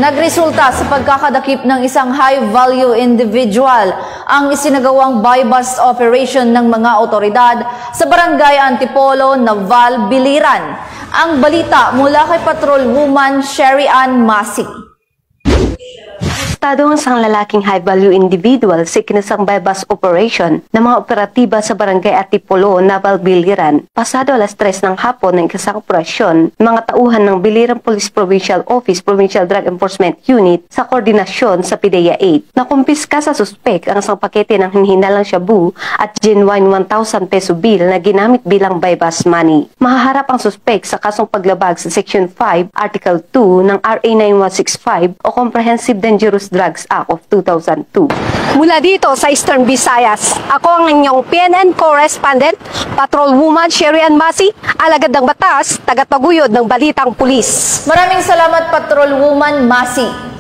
Nagresulta sa pagkakadakip ng isang high-value individual ang isinagawang buy-bust operation ng mga otoridad sa Barangay Antipolo, Naval, Biliran. Ang balita mula kay Patrolwoman Sherry Ann Masi. Arestado ang isang lalaking high-value individual sa ikinasang buy-bust operation ng mga operatiba sa Barangay Antipolo, Naval, Biliran. Pasado alas 3 ng hapon ng ikasang operasyon, mga tauhan ng Biliran Police Provincial Office Provincial Drug Enforcement Unit sa koordinasyon sa PIDEA 8. Nakumpiska sa suspek ang isang pakete ng hinihinalang shabu at genuine 1,000 peso bill na ginamit bilang buy-bust money. Mahaharap ang suspek sa kasong paglabag sa Section 5, Article 2 ng RA 9165 o Comprehensive Dangerous Drugs Act of 2002. Mula dito sa Eastern Visayas, ako ang inyong PNN correspondent, Patrolwoman Sherry Ann Masi, alagad ng batas, tagataguyod ng balitang pulis. Maraming salamat, Patrolwoman Masi.